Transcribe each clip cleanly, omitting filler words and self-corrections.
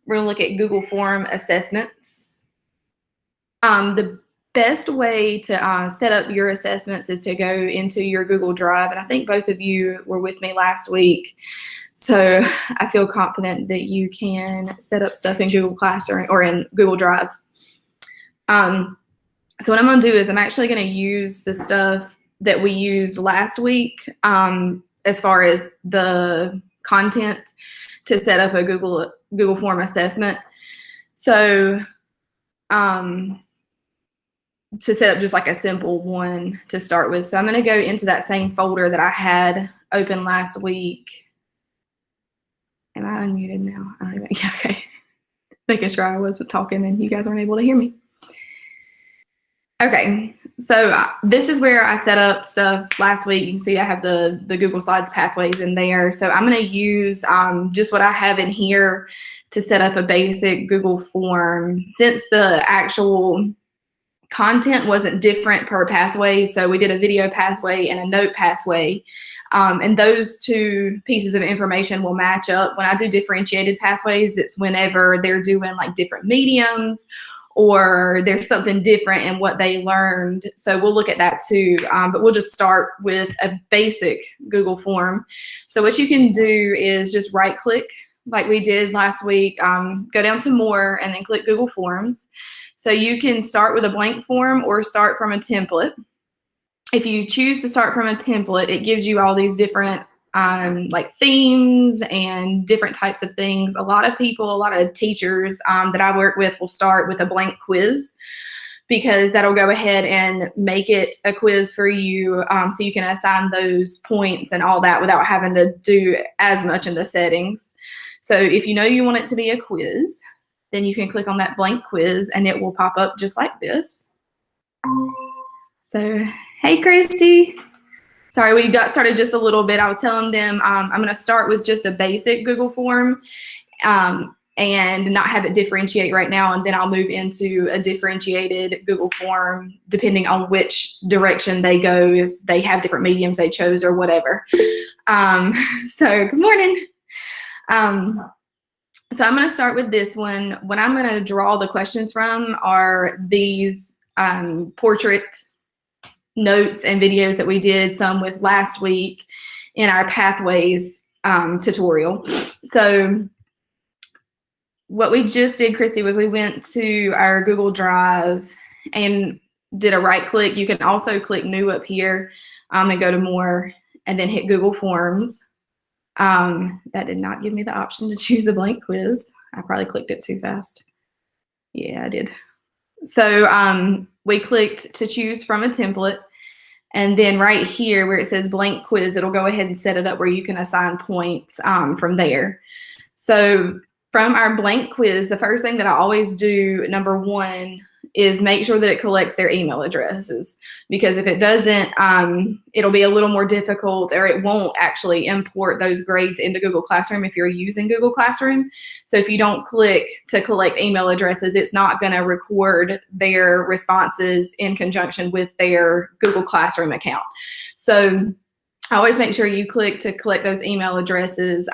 we're gonna look at Google Form assessments. The best way to set up your assessments is to go into your Google Drive, and I think both of you were with me last week, so I feel confident that you can set up stuff in Google Classroom or in Google Drive. So what I'm gonna do is I'm actually gonna use the stuff that we used last week as far as the content to set up a Google Form assessment. So to set up just like a simple one to start with. So I'm gonna go into that same folder that I had open last week. Am I unmuted now? I don't even, yeah, okay. Making sure I wasn't talking and you guys weren't able to hear me. Okay, so this is where I set up stuff last week. You can see I have the Google Slides pathways in there. So I'm going to use just what I have in here to set up a basic Google form. Since the actual content wasn't different per pathway, so we did a video pathway and a note pathway, and those two pieces of information will match up. When I do differentiated pathways, it's whenever they're doing like different mediums or there's something different in what they learned. So we'll look at that too, but we'll just start with a basic Google form. So what you can do is just right click like we did last week, go down to more and then click Google Forms. So you can start with a blank form or start from a template. If you choose to start from a template, it gives you all these different like themes and different types of things. A lot of people, a lot of teachers that I work with will start with a blank quiz because that'll go ahead and make it a quiz for you, so you can assign those points and all that without having to do as much in the settings. So if you know you want it to be a quiz, then you can click on that blank quiz and it will pop up just like this. So, hey, Christy. Sorry, we got started just a little bit. I was telling them I'm going to start with just a basic Google form and not have it differentiate right now, and then I'll move into a differentiated Google form depending on which direction they go, if they have different mediums they chose or whatever. So good morning. So I'm going to start with this one. What I'm going to draw the questions from are these portrait notes and videos that we did some with last week in our pathways tutorial. So what we just did, Christy, was we went to our Google Drive and did a right click. You can also click new up here and go to more and then hit Google Forms. That did not give me the option to choose a blank quiz. I probably clicked it too fast. Yeah, I did. So we clicked to choose from a template, and then right here where it says blank quiz, it'll go ahead and set it up where you can assign points from there. So from our blank quiz, the first thing that I always do, number one, is make sure that it collects their email addresses, because if it doesn't, it'll be a little more difficult, or it won't actually import those grades into Google Classroom if you're using Google Classroom. So if you don't click to collect email addresses, it's not going to record their responses in conjunction with their Google Classroom account. So I always make sure you click to collect those email addresses.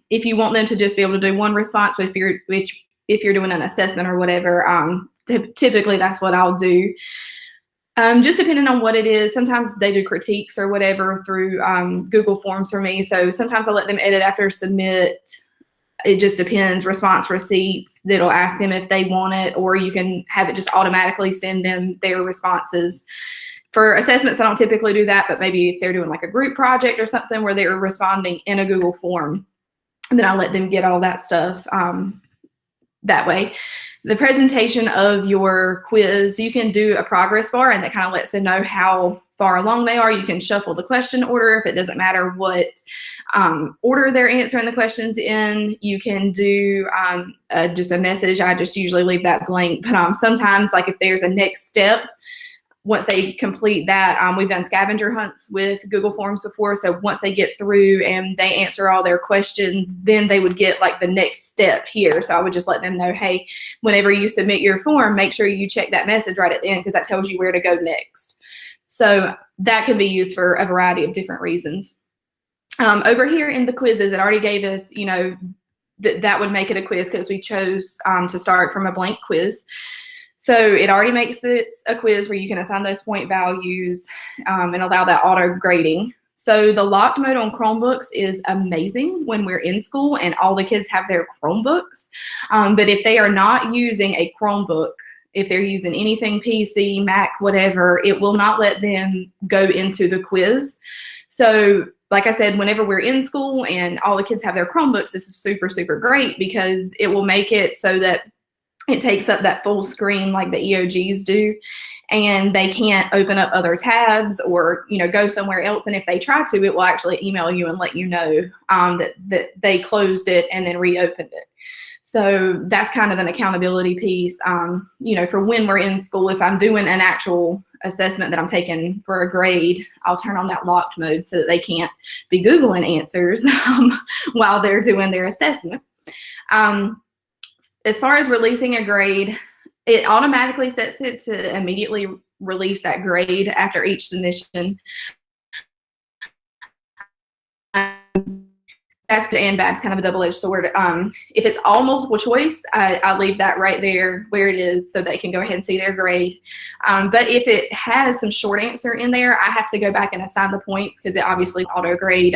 If you want them to just be able to do one response, if you're doing an assessment or whatever, typically that's what I'll do. Just depending on what it is. Sometimes they do critiques or whatever through Google Forms for me. So sometimes I'll let them edit after submit. It just depends. Response receipts, that'll ask them if they want it, or you can have it just automatically send them their responses. For assessments, I don't typically do that, but maybe if they're doing like a group project or something where they're responding in a Google form, then I'll let them get all that stuff that way. The presentation of your quiz, you can do a progress bar, and that kind of lets them know how far along they are. You can shuffle the question order if it doesn't matter what order they're answering the questions in. You can do just a message. I just usually leave that blank, but sometimes, like if there's a next step, once they complete that, we've done scavenger hunts with Google Forms before. So once they get through and they answer all their questions, then they would get like the next step here. So I would just let them know, hey, whenever you submit your form, make sure you check that message right at the end, because that tells you where to go next. So that can be used for a variety of different reasons. Over here in the quizzes, it already gave us, that would make it a quiz because we chose to start from a blank quiz. So it already makes it a quiz where you can assign those point values and allow that auto grading. So the locked mode on Chromebooks is amazing when we're in school and all the kids have their Chromebooks. But if they are not using a Chromebook, if they're using anything PC, Mac, whatever, it will not let them go into the quiz. So like I said, whenever we're in school and all the kids have their Chromebooks, this is super, super great because it will make it so that it takes up that full screen like the EOGs do, and they can't open up other tabs or, you know, go somewhere else. And if they try to, it will actually email you and let you know that they closed it and then reopened it. So that's kind of an accountability piece, you know, for when we're in school. If I'm doing an actual assessment that I'm taking for a grade, I'll turn on that locked mode so that they can't be Googling answers while they're doing their assessment. As far as releasing a grade, it automatically sets it to immediately release that grade after each submission. That's good and bad. It's kind of a double-edged sword. If it's all multiple choice, I leave that right there where it is so they can go ahead and see their grade. But if it has some short answer in there, I have to go back and assign the points because it obviously auto grade.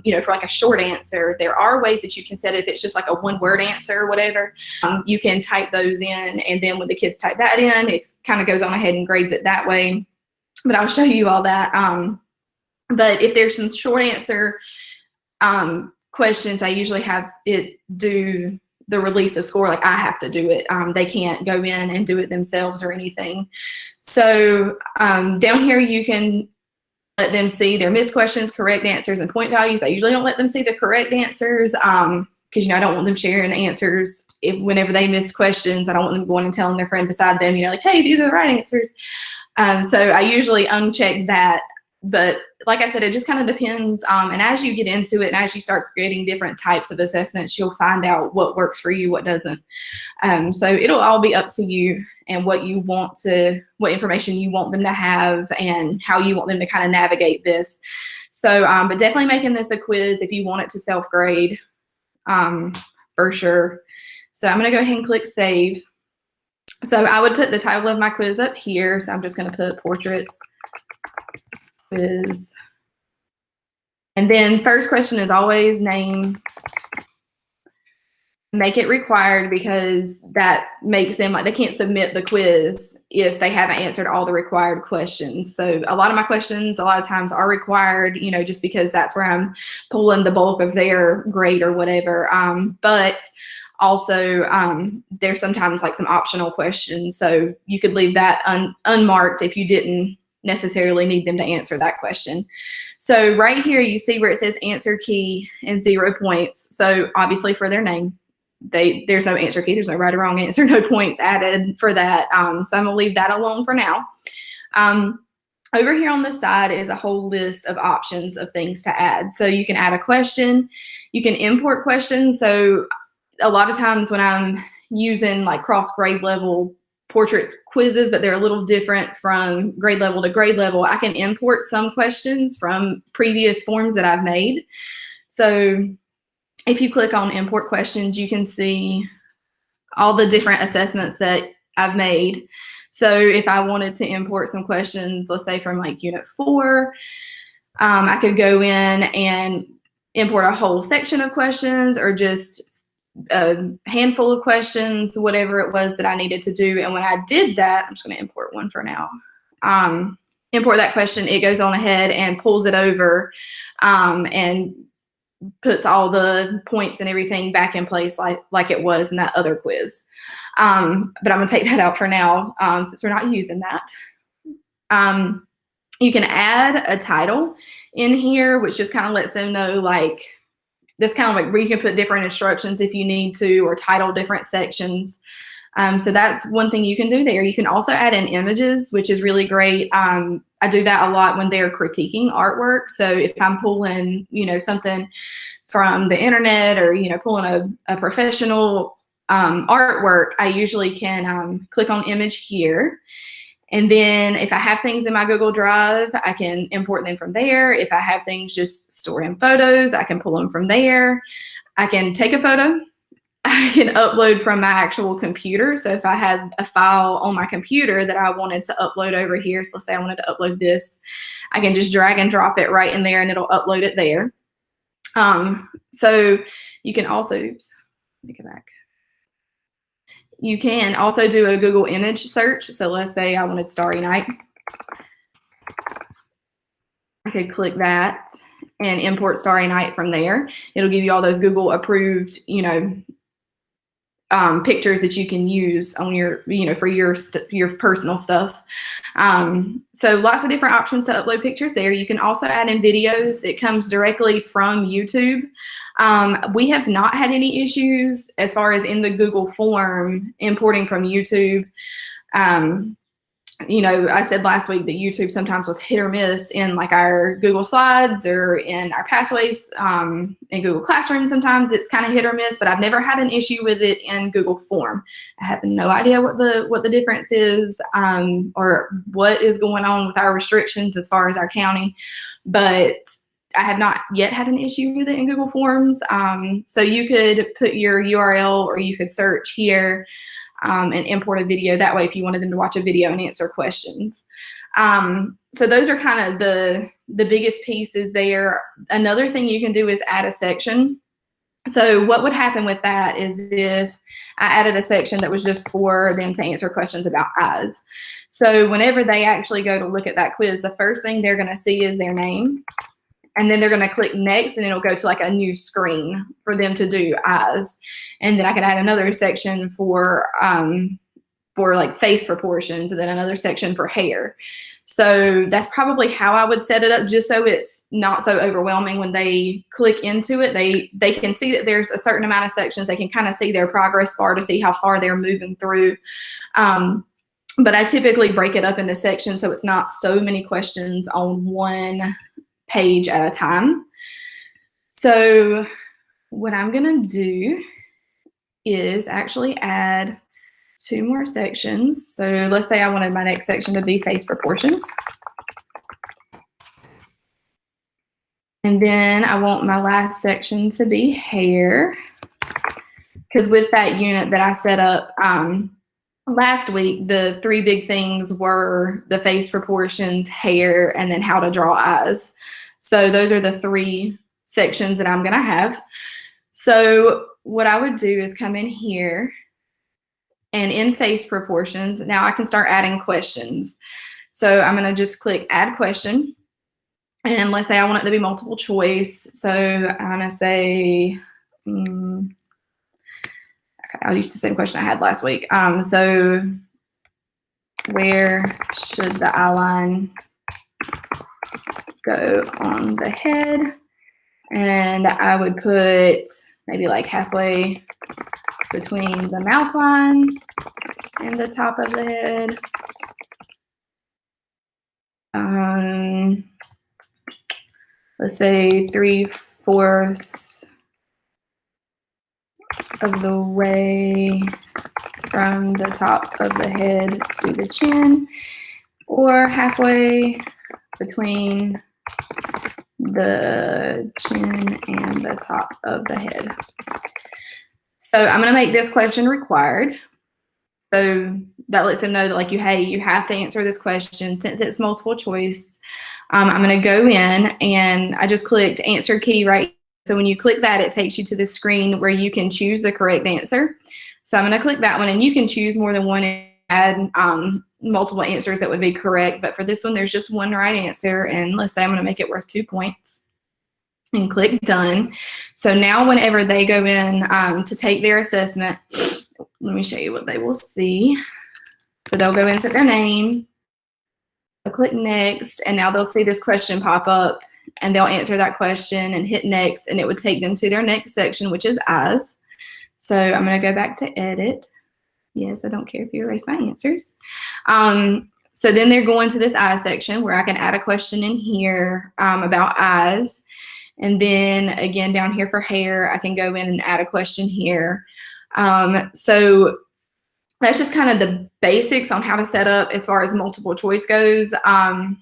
You know, for like a short answer, there are ways that you can set it. If it's just like a one-word answer or whatever, you can type those in, and then when the kids type that in, it kind of goes on ahead and grades it that way. But I'll show you all that. But if there's some short answer questions, I usually have it do the release of score. Like I have to do it. They can't go in and do it themselves or anything. So down here you can let them see their missed questions, correct answers, and point values. I usually don't let them see the correct answers because, you know, I don't want them sharing answers whenever they miss questions. I don't want them going and telling their friend beside them, you know, like, hey, these are the right answers. So I usually uncheck that. But like I said, it just kind of depends. And as you get into it and as you start creating different types of assessments, you'll find out what works for you, what doesn't. So it'll all be up to you and what you want to, what information you want them to have and how you want them to kind of navigate this. So, but definitely making this a quiz if you want it to self-grade, for sure. So I'm going to go ahead and click save. So I would put the title of my quiz up here. So I'm just going to put portraits quiz. And then first question is always name. Make it required because that makes them like they can't submit the quiz if they haven't answered all the required questions. So a lot of my questions a lot of times are required, you know, just because that's where I'm pulling the bulk of their grade or whatever. But also there's sometimes like some optional questions. So you could leave that unmarked if you didn't necessarily need them to answer that question. So right here you see where it says answer key and 0 points. So obviously for their name, there's no answer key, there's no right or wrong answer, no points added for that. So I'm gonna leave that alone for now. Over here on the side is a whole list of options of things to add. So you can add a question, you can import questions. So a lot of times when I'm using like cross grade level portrait quizzes, but they're a little different from grade level to grade level, I can import some questions from previous forms that I've made. So if you click on import questions, you can see all the different assessments that I've made. So if I wanted to import some questions, let's say from like Unit 4, I could go in and import a whole section of questions or just a handful of questions, whatever it was that I needed to do. And when I did that, I'm just going to import one for now. Import that question, it goes on ahead and pulls it over and puts all the points and everything back in place like it was in that other quiz. But I'm going to take that out for now since we're not using that. You can add a title in here, which just kind of lets them know, like, this kind of like where you can put different instructions if you need to, or title different sections. So that's one thing you can do there. You can also add in images, which is really great. I do that a lot when they're critiquing artwork. So if I'm pulling, you know, something from the internet or, you know, pulling a professional artwork, I usually can click on image here. And then if I have things in my Google Drive, I can import them from there. If I have things just stored in photos, I can pull them from there. I can take a photo I can upload from my actual computer. So if I had a file on my computer that I wanted to upload over here, so let's say I wanted to upload this, I can just drag and drop it right in there and it'll upload it there. So you can also, oops, let me go back. You can also do a Google image search. So let's say I wanted Starry Night. I could click that and import Starry Night from there. It'll give you all those Google approved, pictures that you can use on your, for your personal stuff. So lots of different options to upload pictures there. You can also add in videos. It comes directly from YouTube. We have not had any issues as far as in the Google form importing from YouTube. I said last week that YouTube sometimes was hit or miss in like our Google Slides or in our Pathways, in Google Classroom. Sometimes it's kind of hit or miss, but I've never had an issue with it in Google Form. I have no idea what the difference is, or what is going on with our restrictions as far as our county, but I have not yet had an issue with it in Google Forms. So you could put your URL or you could search here and import a video that way if you wanted them to watch a video and answer questions. So those are kind of the biggest pieces there. Another thing you can do is add a section. So what would happen with that is if I added a section that was just for them to answer questions about eyes. So whenever they actually go to look at that quiz, the first thing they're going to see is their name. And then they're going to click next and it'll go to like a new screen for them to do eyes. And then I can add another section for like face proportions and then another section for hair. So that's probably how I would set it up, just so it's not so overwhelming when they click into it. They can see that there's a certain amount of sections. They can kind of see their progress bar to see how far they're moving through. But I typically break it up into sections so it's not so many questions on one page at a time. So what I'm going to do is actually add 2 more sections. So let's say I wanted my next section to be face proportions. And then I want my last section to be hair, because with that unit that I set up last week, the 3 big things were the face proportions, hair, and then how to draw eyes. So those are the 3 sections that I'm going to have. So what I would do is come in here and in face proportions, now I can start adding questions. So I'm going to just click add question. And let's say I want it to be multiple choice. So I'm going to say, I'll use the same question I had last week. So where should the eyeline go on the head? And I would put maybe like halfway between the mouth line and the top of the head. Let's say 3/4 of the way from the top of the head to the chin, or halfway between the chin and the top of the head. So I'm going to make this question required. So that lets them know that, like, hey, you have to answer this question. Since it's multiple choice, I'm going to go in and I just clicked answer key right. So when you click that, it takes you to the screen where you can choose the correct answer. So I'm going to click that one, and you can choose more than one and add multiple answers that would be correct. But for this one, there's just one right answer. And let's say I'm going to make it worth 2 points and click done. So now whenever they go in to take their assessment, let me show you what they will see. So they'll go in and put their name. They'll click next, and now they'll see this question pop up, and they'll answer that question and hit next, and it would take them to their next section, which is eyes. So I'm going to go back to edit. Yes, I don't care if you erase my answers. So then they're going to this eye section where I can add a question in here about eyes. And then again, down here for hair, I can go in and add a question here. So that's just kind of the basics on how to set up as far as multiple choice goes.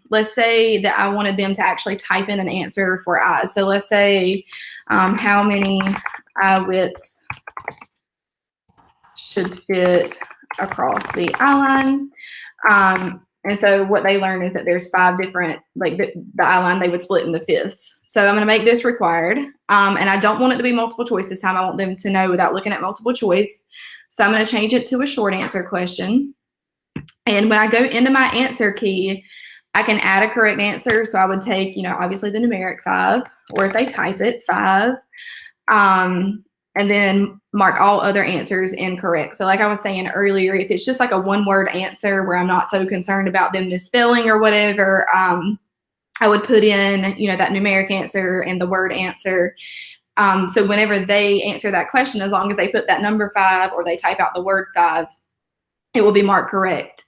Let's say that I wanted them to actually type in an answer for eyes. So let's say how many eye widths should fit across the eye line. And so what they learn is that there's 5 different, like the eye line they would split into fifths. So I'm going to make this required. And I don't want it to be multiple choice this time. I want them to know without looking at multiple choice. So I'm going to change it to a short answer question. And when I go into my answer key, I can add a correct answer. So I would take, obviously the numeric 5, or if they type it, 5. And then mark all other answers incorrect. So like I was saying earlier, if it's just like a one-word answer where I'm not so concerned about them misspelling or whatever, I would put in, that numeric answer and the word answer. So whenever they answer that question, as long as they put that number 5 or they type out the word 5, it will be marked correct.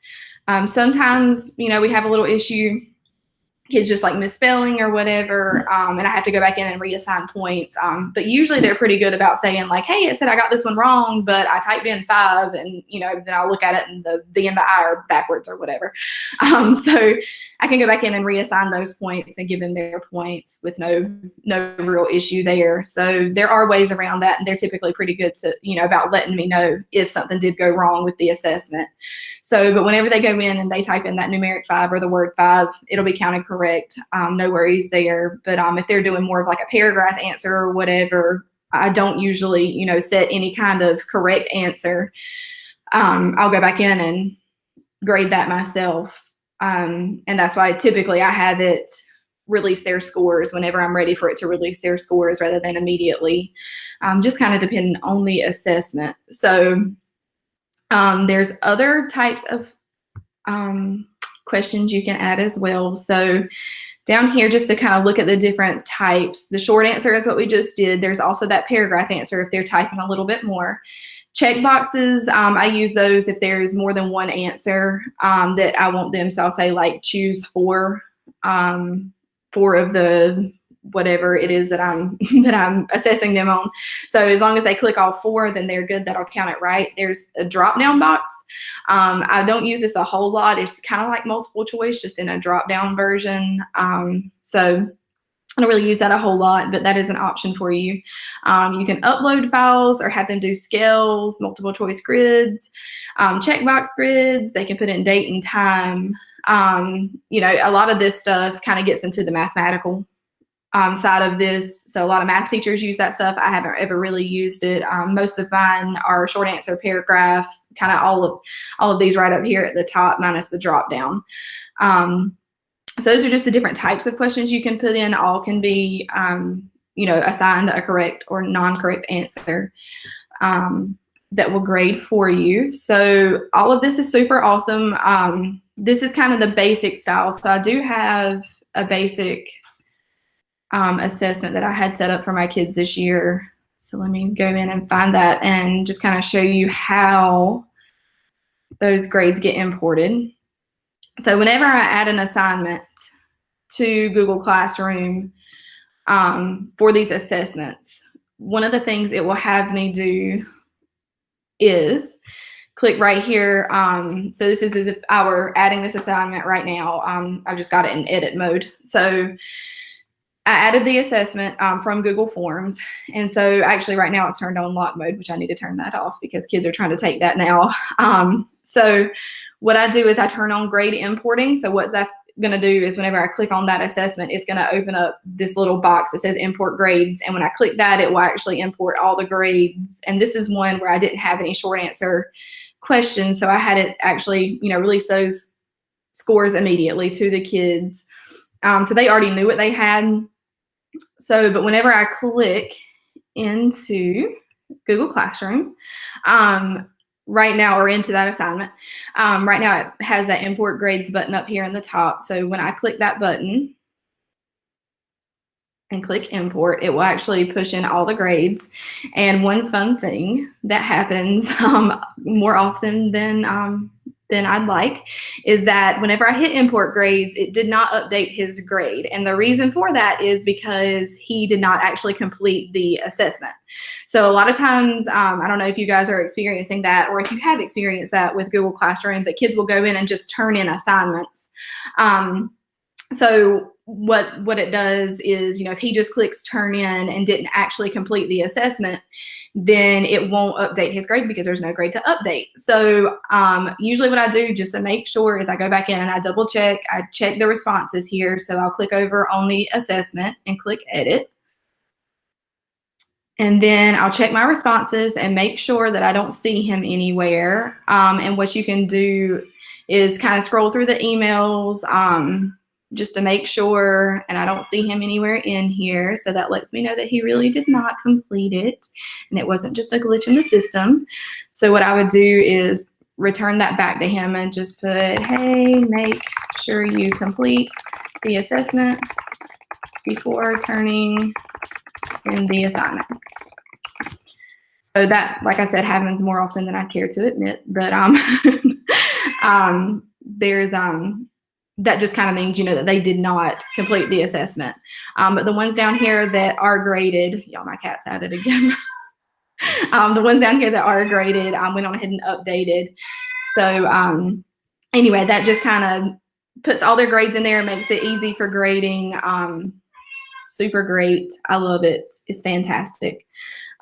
Sometimes, we have a little issue, kids just like misspelling or whatever, and I have to go back in and reassign points. But usually they're pretty good about saying like, hey, it said I got this one wrong, but I typed in 5, and then I'll look at it and the V and the I are backwards or whatever. So I can go back in and reassign those points and give them their points with no real issue there. So there are ways around that, and they're typically pretty good to, about letting me know if something did go wrong with the assessment. So, but whenever they go in and they type in that numeric 5 or the word 5, it'll be counted correct. No worries there. But if they're doing more of like a paragraph answer or whatever, I don't usually, set any kind of correct answer. I'll go back in and grade that myself. And that's why typically I have it release their scores whenever I'm ready for it to release their scores rather than immediately, just kind of depending on the assessment. So there's other types of questions you can add as well. So down here, just to kind of look at the different types, the short answer is what we just did. There's also that paragraph answer if they're typing a little bit more. Check boxes, I use those if there's more than one answer that I want them. So I'll say like choose 4 of the whatever it is that I'm assessing them on. So as long as they click all 4, then they're good. That'll count it right. There's a drop down box. I don't use this a whole lot. It's kind of like multiple choice, just in a drop down version. So I don't really use that a whole lot, but that is an option for you. You can upload files or have them do scales, multiple choice grids, checkbox grids. They can put in date and time. A lot of this stuff kind of gets into the mathematical side of this. So a lot of math teachers use that stuff. I haven't ever really used it. Most of mine are short answer, paragraph, kind of all of these right up here at the top minus the drop down. So those are just the different types of questions you can put in. All can be, assigned a correct or non-correct answer that will grade for you. So all of this is super awesome. This is kind of the basic style. So I do have a basic assessment that I had set up for my kids this year. So let me go in and find that and just kind of show you how those grades get imported. So whenever I add an assignment to Google Classroom for these assessments, one of the things it will have me do is click right here. So this is as if I were adding this assignment right now. I've just got it in edit mode. So I added the assessment from Google Forms. And so actually right now it's turned on lock mode, which I need to turn that off because kids are trying to take that now. So what I do is I turn on grade importing. So what that's going to do is whenever I click on that assessment, it's going to open up this little box that says import grades. And when I click that, it will actually import all the grades. And this is one where I didn't have any short answer questions. So I had it actually, release those scores immediately to the kids. So they already knew what they had. So, but whenever I click into Google Classroom, right now, or into that assignment, right now it has that import grades button up here in the top. So when I click that button and click import, it will actually push in all the grades. And one fun thing that happens more often than I'd like is that whenever I hit import grades, it did not update his grade. And the reason for that is because he did not actually complete the assessment. So a lot of times, I don't know if you guys are experiencing that or if you have experienced that with Google Classroom, but kids will go in and just turn in assignments. So what it does is, if he just clicks turn in and didn't actually complete the assessment, then it won't update his grade because there's no grade to update. So usually what I do just to make sure is I go back in and I double check. I check the responses here. So I'll click over on the assessment and click edit. And then I'll check my responses and make sure that I don't see him anywhere. And what you can do is kind of scroll through the emails just to make sure, and I don't see him anywhere in here. So that lets me know that he really did not complete it and it wasn't just a glitch in the system. So what I would do is return that back to him and just put, hey, make sure you complete the assessment before turning in the assignment. So that, like I said, happens more often than I care to admit, but there's that just kind of means, that they did not complete the assessment. But the ones down here that are graded, y'all, my cat's at it again. The ones down here that are graded, went on ahead and updated. So anyway, that just kind of puts all their grades in there and makes it easy for grading. Super great. I love it. It's fantastic.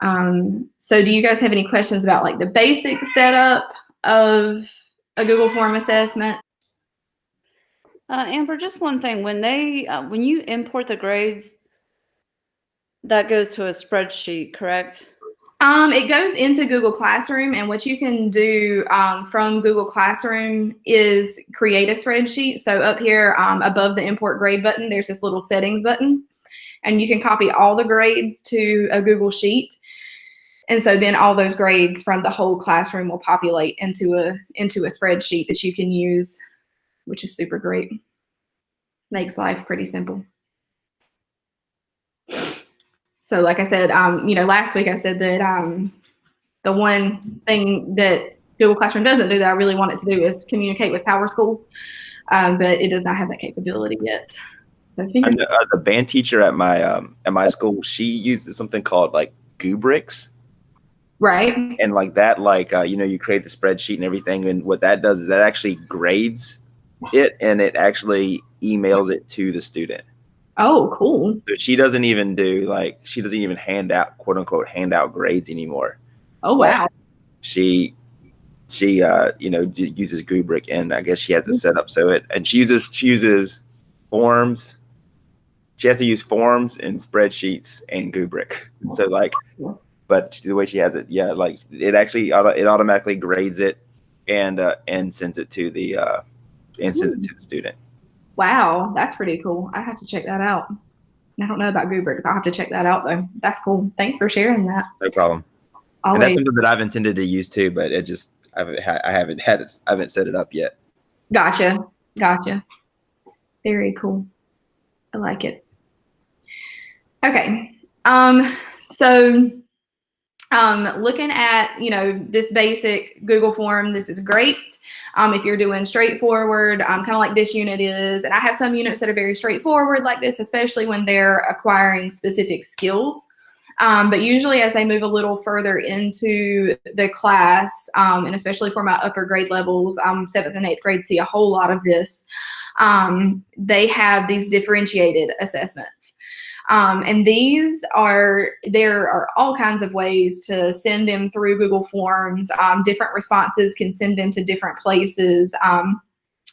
So do you guys have any questions about like the basic setup of a Google Form assessment? Amber, just one thing. When you import the grades, that goes to a spreadsheet, correct? It goes into Google Classroom, and what you can do from Google Classroom is create a spreadsheet. So up here above the import grade button, there's this little settings button, and you can copy all the grades to a Google Sheet. And so then all those grades from the whole classroom will populate into a spreadsheet that you can use, which is super great. Makes life pretty simple. So like I said, last week I said that the one thing that Google Classroom doesn't do that I really want it to do is communicate with PowerSchool, but it does not have that capability yet. So the band teacher at my school, she uses something called like Gubrix. Right. And like that, you create the spreadsheet and everything. And what that does is that actually grades it and it actually emails it to the student. Oh, cool. So she doesn't even hand out, quote unquote, handout grades anymore. Oh, wow. She uses Gubrix, and I guess she has it set up so she uses forms. She has to use forms and spreadsheets and Gubrix. So but the way she has it, it actually it automatically grades it and sends it to the student. Wow, that's pretty cool. I have to check that out. I don't know about Gubrix. I'll have to check that out though. That's cool. Thanks for sharing that. No problem. Always. And that's something that I've intended to use too, but I haven't set it up yet. Gotcha. Very cool. I like it. Okay. So looking at, this basic Google form, this is great. If you're doing straightforward, kind of like this unit is, and I have some units that are very straightforward like this, especially when they're acquiring specific skills. But usually as they move a little further into the class, and especially for my upper grade levels, 7th and 8th grade see a whole lot of this. They have these differentiated assessments. And there are all kinds of ways to send them through Google Forms. Different responses can send them to different places.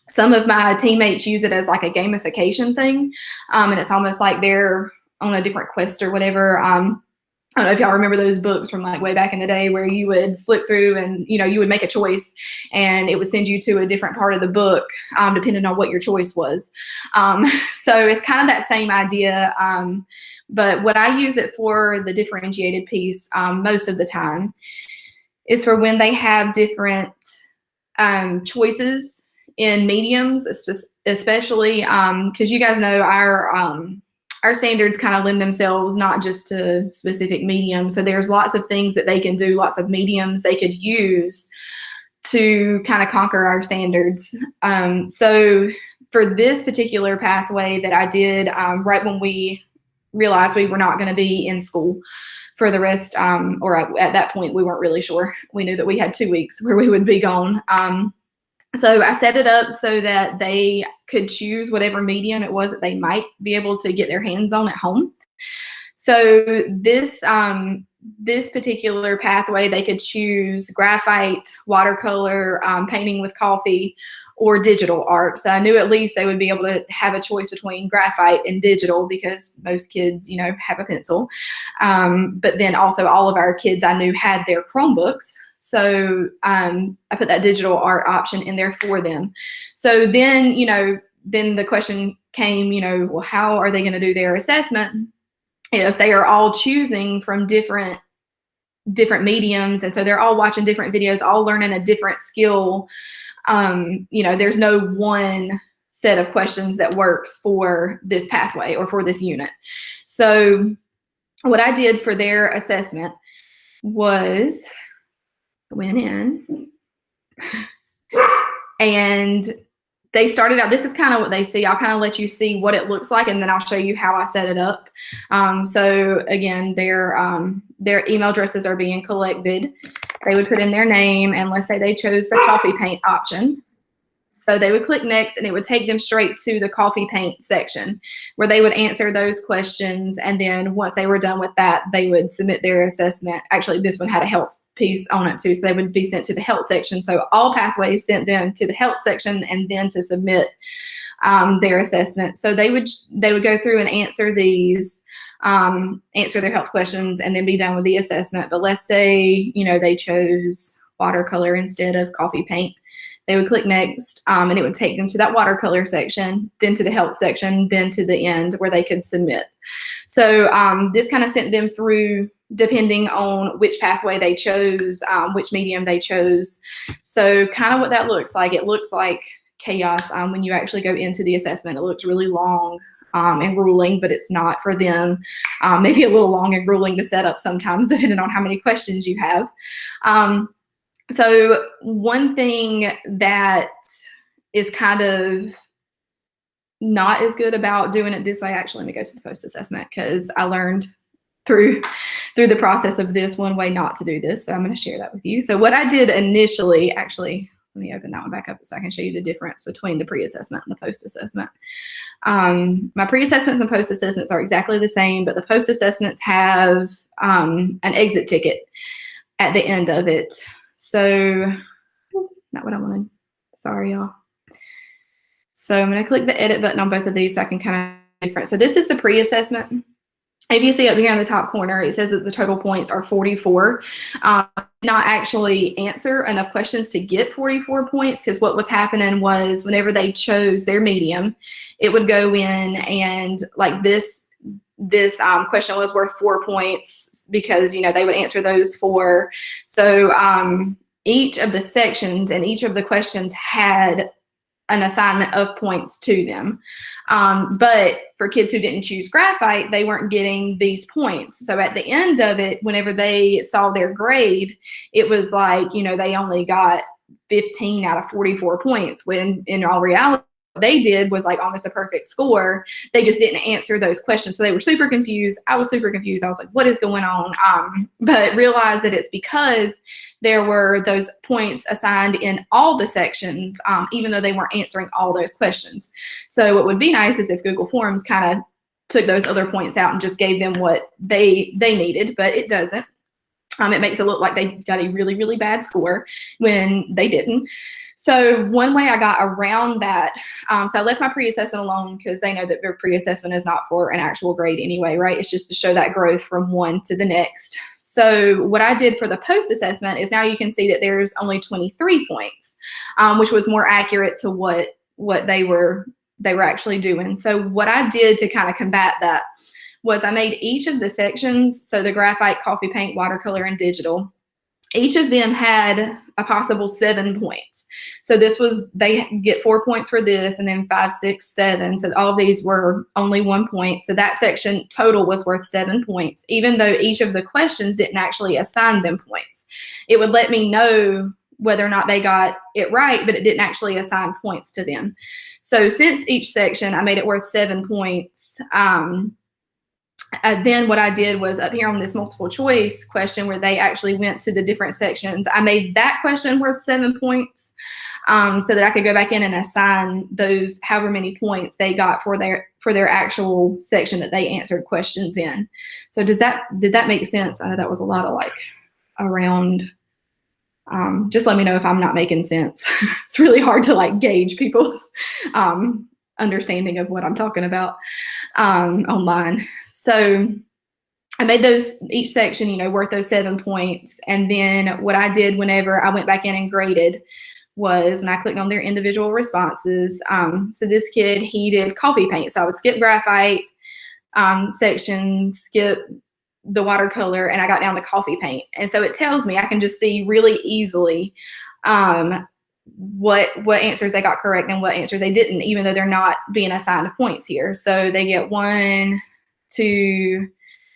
Some of my teammates use it as like a gamification thing. And it's almost like they're on a different quest or whatever. I don't know if y'all remember those books from like way back in the day where you would flip through and, you would make a choice and it would send you to a different part of the book, depending on what your choice was. So it's kind of that same idea. But what I use it for, the differentiated piece, most of the time, is for when they have different choices in mediums, especially because you guys know our standards kind of lend themselves not just to specific mediums. So there's lots of things that they can do, lots of mediums they could use to kind of conquer our standards. So for this particular pathway that I did right when we realized we were not going to be in school for the rest, or at that point we weren't really sure. We knew that we had 2 weeks where we would be gone. So I set it up so that they could choose whatever medium it was that they might be able to get their hands on at home. So this particular pathway, they could choose graphite, watercolor, painting with coffee, or digital art. So I knew at least they would be able to have a choice between graphite and digital, because most kids, you know, have a pencil. But then also all of our kids I knew had their Chromebooks. So I put that digital art option in there for them. So then, you know, then the question came, you know, well, how are they going to do their assessment if they are all choosing from different mediums? And so they're all watching different videos, all learning a different skill. You know, there's no one set of questions that works for this pathway or for this unit. So what I did for their assessment was went in and they started out, this is kind of what they see. I'll kind of let you see what it looks like, and then I'll show you how I set it up. So again, their email addresses are being collected. They would put in their name, and let's say they chose the coffee paint option. So they would click next, and it would take them straight to the coffee paint section where they would answer those questions. And then once they were done with that, they would submit their assessment. Actually, this one had a health piece on it too, so they would be sent to the health section. So all pathways sent them to the health section and then to submit their assessment. So they would go through and answer these, answer their health questions, and then be done with the assessment. But let's say, you know, they chose watercolor instead of coffee paint. They would click next, and it would take them to that watercolor section, then to the health section, then to the end where they could submit. So this kind of sent them through, depending on which pathway they chose, which medium they chose. So kind of what that looks like. It looks like chaos when you actually go into the assessment. It looks really long and grueling, but it's not for them. Maybe a little long and grueling to set up sometimes, depending on how many questions you have. So one thing that is kind of not as good about doing it this way, actually, let me go to the post-assessment, because I learned through the process of this one way not to do this. So I'm going to share that with you. So what I did initially, actually, let me open that one back up so I can show you the difference between the pre-assessment and the post-assessment. My pre-assessments and post-assessments are exactly the same, but the post-assessments have an exit ticket at the end of it. So not what I wanted. Sorry, y'all. So I'm going to click the edit button on both of these so I can kind of different. So this is the pre-assessment. If you see up here in the top corner, it says that the total points are 44. Not actually answer enough questions to get 44 points, because what was happening was whenever they chose their medium, it would go in and like this question was worth 4 points because, you know, they would answer those 4. So each of the sections and each of the questions had an assignment of points to them. But for kids who didn't choose graphite, they weren't getting these points. So at the end of it, whenever they saw their grade, it was like, you know, they only got 15 out of 44 points, when in all reality, what they did was like almost a perfect score. They just didn't answer those questions. So they were super confused. I was super confused. I was like, what is going on? But realized that it's because there were those points assigned in all the sections, even though they weren't answering all those questions. So what would be nice is if Google Forms kind of took those other points out and just gave them what they needed, but it doesn't. It makes it look like they got a really, really bad score when they didn't. So one way I got around that, so I left my pre-assessment alone because they know that their pre-assessment is not for an actual grade anyway, right? It's just to show that growth from one to the next. So what I did for the post-assessment is now you can see that there's only 23 points, which was more accurate to what they were actually doing. So what I did to kind of combat that was I made each of the sections, so the graphite, coffee paint, watercolor, and digital, each of them had a possible 7 points. So this was, they get 4 points for this, and then 5, 6, 7. So all of these were only 1 point. So that section total was worth 7 points, even though each of the questions didn't actually assign them points. It would let me know whether or not they got it right, but it didn't actually assign points to them. So since each section, I made it worth 7 points. Then what I did was up here on this multiple choice question where they actually went to the different sections, I made that question worth 7 points. so that I could go back in and assign those however many points they got for their actual section that they answered questions in. So did that make sense? I know that was a lot of like around. Just let me know if I'm not making sense. It's really hard to like gauge people's understanding of what I'm talking about online. So I made each section, worth those 7 points. And then what I did whenever I went back in and graded was when I clicked on their individual responses. So this kid, he did coffee paint. So I would skip graphite section, skip the watercolor, and I got down to coffee paint. And so it tells me I can just see really easily what answers they got correct and what answers they didn't, even though they're not being assigned points here. So they get 1, 2,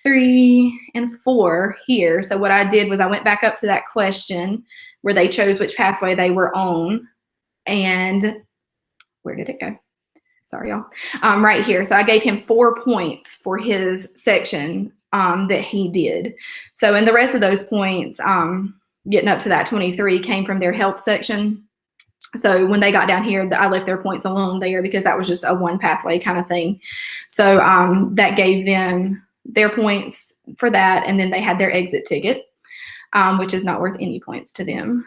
3, and 4 here. So what I did was I went back up to that question where they chose which pathway they were on. And where did it go? Sorry, y'all. Right here. So I gave him 4 points for his section that he did. So, and the rest of those points, getting up to that 23, came from their health section. So when they got down here, I left their points alone there because that was just a one pathway kind of thing. So that gave them their points for that. And then they had their exit ticket, which is not worth any points to them.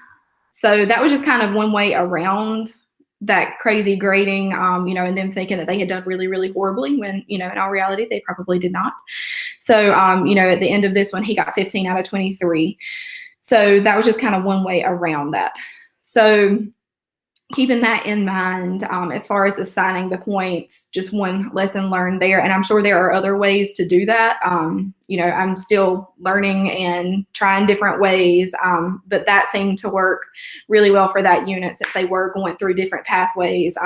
So that was just kind of one way around that crazy grading, and them thinking that they had done really, really horribly when, in all reality, they probably did not. So, at the end of this one, he got 15 out of 23. So that was just kind of one way around that. So keeping that in mind, as far as assigning the points, just one lesson learned there. And I'm sure there are other ways to do that. I'm still learning and trying different ways, but that seemed to work really well for that unit since they were going through different pathways.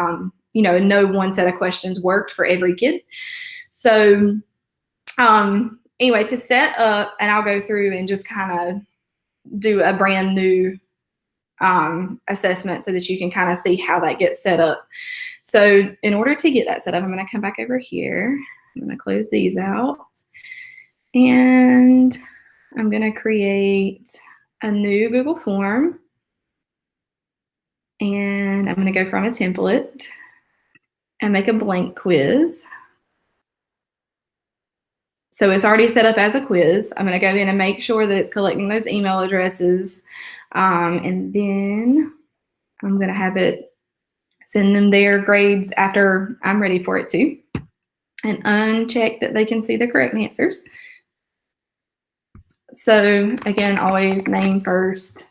No one set of questions worked for every kid. So anyway, to set up, and I'll go through and just kind of do a brand new assessment so that you can kind of see how that gets set up. So in order to get that set up, I'm going to come back over here. I'm going to close these out. And I'm going to create a new Google form. And I'm going to go from a template and make a blank quiz. So it's already set up as a quiz. I'm going to go in and make sure that it's collecting those email addresses. And then I'm going to have it send them their grades after I'm ready for it to, and uncheck that they can see the correct answers. So again, always name first,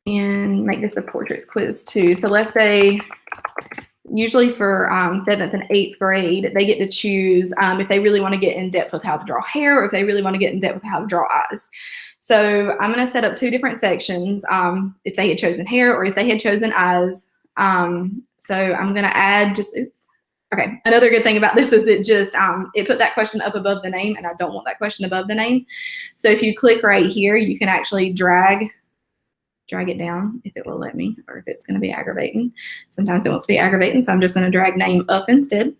and make this a portraits quiz too. So let's say usually for 7th and 8th grade, they get to choose if they really want to get in depth with how to draw hair, or if they really want to get in depth with how to draw eyes. So I'm going to set up 2 different sections if they had chosen hair or if they had chosen eyes. So I'm going to add okay. Another good thing about this is it put that question up above the name, and I don't want that question above the name. So if you click right here, you can actually drag it down if it will let me, or if it's going to be aggravating. Sometimes it wants to be aggravating, so I'm just going to drag name up instead.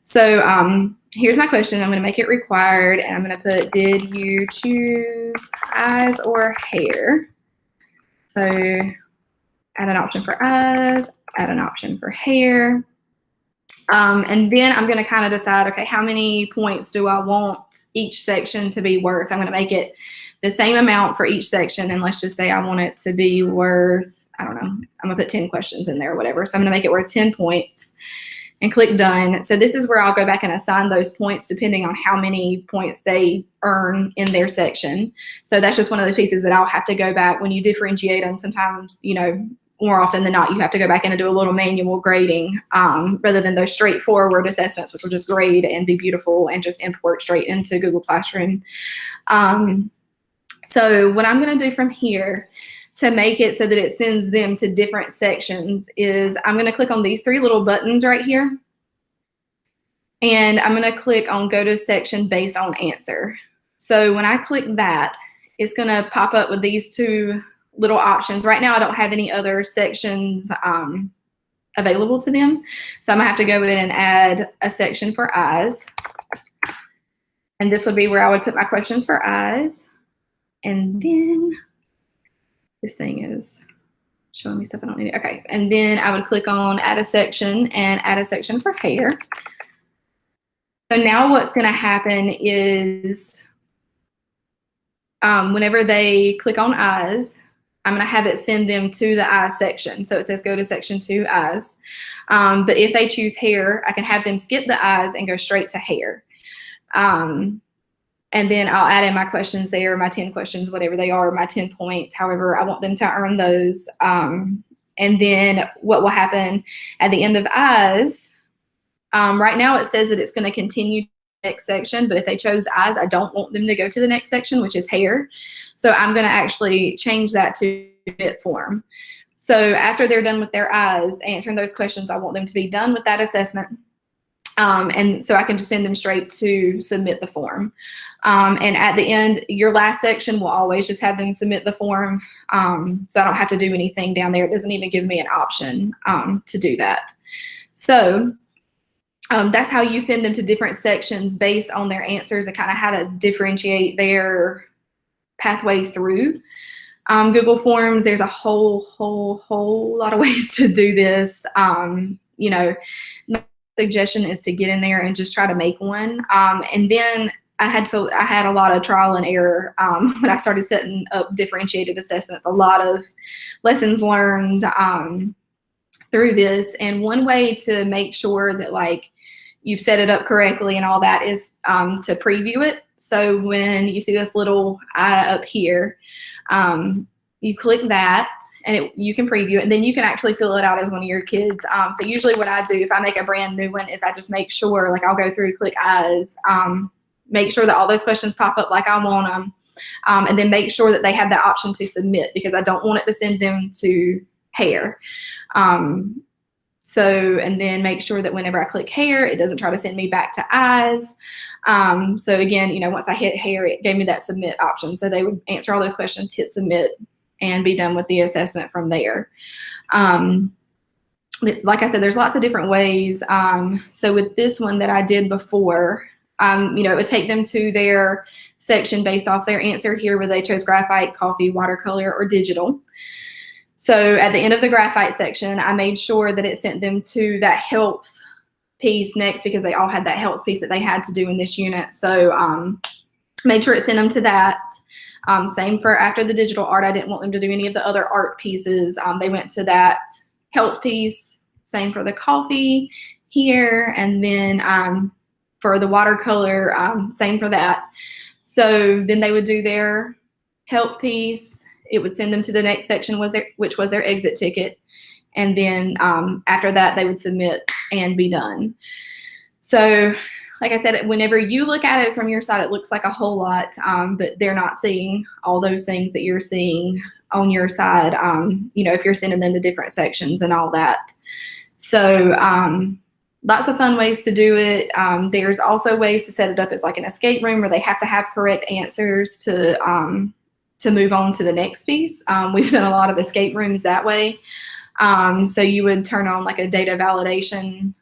So here's my question. I'm going to make it required, and I'm going to put, did you choose eyes or hair? So add an option for eyes, add an option for hair. And then I'm going to kind of decide, okay, how many points do I want each section to be worth? I'm going to make it the same amount for each section, and let's just say I want it to be worth, I don't know, I'm going to put 10 questions in there or whatever. So I'm going to make it worth 10 points. And click done. So this is where I'll go back and assign those points depending on how many points they earn in their section. So that's just one of those pieces that I'll have to go back when you differentiate them. Sometimes, more often than not, you have to go back in and do a little manual grading rather than those straightforward assessments, which will just grade and be beautiful and just import straight into Google Classroom. So what I'm going to do from here to make it so that it sends them to different sections is I'm going to click on these 3 little buttons right here. And I'm going to click on go to section based on answer. So when I click that, it's going to pop up with these 2 little options. Right now, I don't have any other sections available to them. So I'm going to have to go in and add a section for eyes. And this would be where I would put my questions for eyes. And then this thing is showing me stuff I don't need. Okay, and then I would click on add a section and add a section for hair. So now what's going to happen is whenever they click on eyes, I'm going to have it send them to the eyes section. So it says go to section 2, eyes. But if they choose hair, I can have them skip the eyes and go straight to hair. And then I'll add in my questions there, my 10 questions, whatever they are, my 10 points, however I want them to earn those. And then what will happen at the end of eyes, right now it says that it's going to continue to the next section, but if they chose eyes, I don't want them to go to the next section, which is hair. So I'm going to actually change that to submit form. So after they're done with their eyes, answering those questions, I want them to be done with that assessment. And so I can just send them straight to submit the form. And at the end, your last section will always just have them submit the form. So I don't have to do anything down there. It doesn't even give me an option to do that. So that's how you send them to different sections based on their answers and kind of how to differentiate their pathway through Google Forms. There's a whole lot of ways to do this. You know, my suggestion is to get in there and just try to make one. And then I had a lot of trial and error when I started setting up differentiated assessments, a lot of lessons learned through this. And one way to make sure that like you've set it up correctly and all that is to preview it. So when you see this little eye up here, you click that and you can preview it, and then you can actually fill it out as one of your kids. So usually what I do if I make a brand new one is I just make sure, like I'll go through, click eyes, make sure that all those questions pop up like I want them, and then make sure that they have that option to submit, because I don't want it to send them to hair. And then make sure that whenever I click hair, it doesn't try to send me back to eyes. So again, you know, once I hit hair, it gave me that submit option. So they would answer all those questions, hit submit, and be done with the assessment from there. Like I said, there's lots of different ways. So with this one that I did before, you know, it would take them to their section based off their answer here, where they chose graphite, coffee, watercolor, or digital. So at the end of the graphite section, I made sure that it sent them to that health piece next, because they all had that health piece that they had to do in this unit. So made sure it sent them to that. Same for after the digital art. I didn't want them to do any of the other art pieces. They went to that health piece. Same for the coffee here. And then for the watercolor, same for that. So then they would do their health piece. It would send them to the next section, which was their exit ticket. And then after that, they would submit and be done. So like I said, whenever you look at it from your side, it looks like a whole lot, but they're not seeing all those things that you're seeing on your side, you know, if you're sending them to different sections and all that. So lots of fun ways to do it. There's also ways to set it up as like an escape room, where they have to have correct answers to move on to the next piece. We've done a lot of escape rooms that way. So you would turn on like a data validation,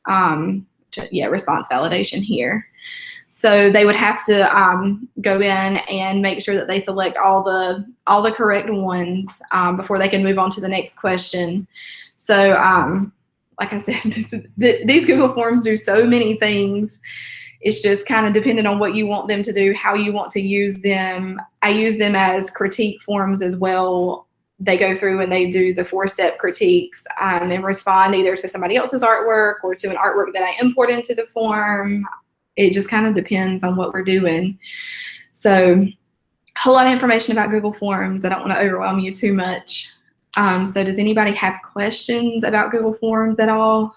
response validation here. So they would have to go in and make sure that they select all the correct ones before they can move on to the next question. So like I said, these Google Forms do so many things. It's just kind of dependent on what you want them to do, how you want to use them. I use them as critique forms as well. They go through and they do the 4-step critiques and respond either to somebody else's artwork or to an artwork that I import into the form. It just kind of depends on what we're doing. So a whole lot of information about Google Forms. I don't want to overwhelm you too much. So does anybody have questions about Google Forms at all?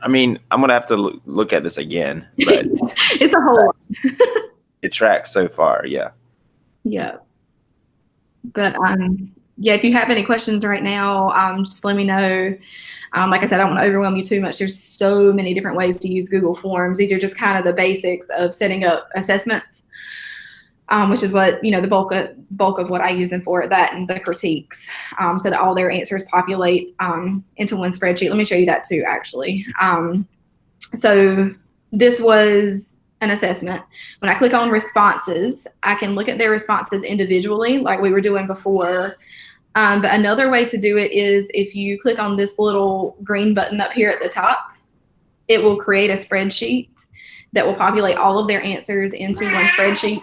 I mean, I'm gonna have to look at this again, but It's a whole lot. It tracks so far, yeah. Yeah. But yeah, if you have any questions right now, just let me know. Like I said, I don't want to overwhelm you too much. There's so many different ways to use Google Forms. These are just kind of the basics of setting up assessments. which is what, the bulk of what I use them for, that and the critiques, so that all their answers populate into one spreadsheet. Let me show you that too, actually. So this was an assessment. When I click on responses, I can look at their responses individually like we were doing before. But another way to do it is if you click on this little green button up here at the top, it will create a spreadsheet that will populate all of their answers into one spreadsheet.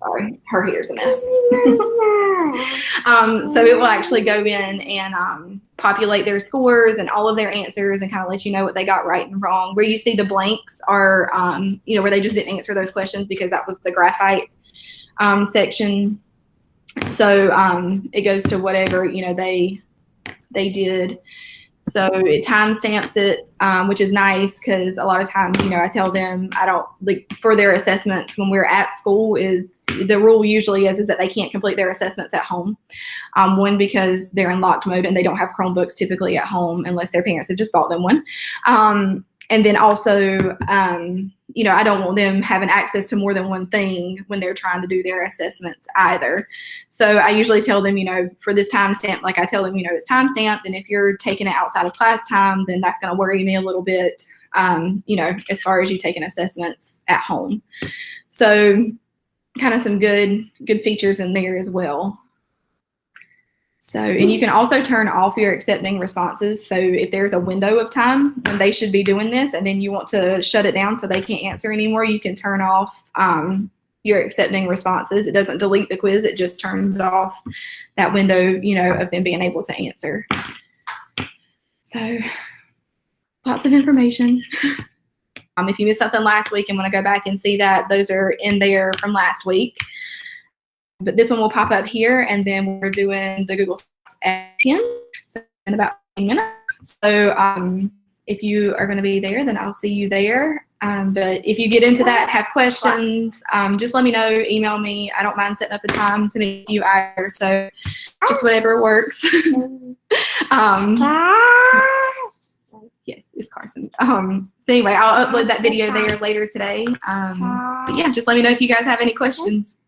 Sorry, her hair's a mess. So it will actually go in and populate their scores and all of their answers and kind of let you know what they got right and wrong. Where you see the blanks are, where they just didn't answer those questions because that was the graphite section. So it goes to whatever, they did. So it timestamps it, which is nice because a lot of times, I tell them for their assessments when we're at school is the rule usually is that they can't complete their assessments at home. One, because they're in locked mode and they don't have Chromebooks typically at home unless their parents have just bought them one. And then also, I don't want them having access to more than one thing when they're trying to do their assessments either. So I usually tell them, for this timestamp, like I tell them, it's timestamped, and if you're taking it outside of class time, then that's going to worry me a little bit, as far as you taking assessments at home. So kind of some good features in there as well. So, and you can also turn off your accepting responses. So if there's a window of time when they should be doing this and then you want to shut it down so they can't answer anymore, you can turn off your accepting responses. It doesn't delete the quiz. It just turns off that window, of them being able to answer. So lots of information. If you missed something last week and want to go back and see that, those are in there from last week. But this one will pop up here, and then we're doing the Google at 10, so in about 10 minutes. So if you are going to be there, then I'll see you there. But if you get into that, have questions, just let me know, email me. I don't mind setting up a time to meet you either. So just whatever works. Yes, it's Carson. So anyway, I'll upload that video there later today. But yeah, just let me know if you guys have any questions.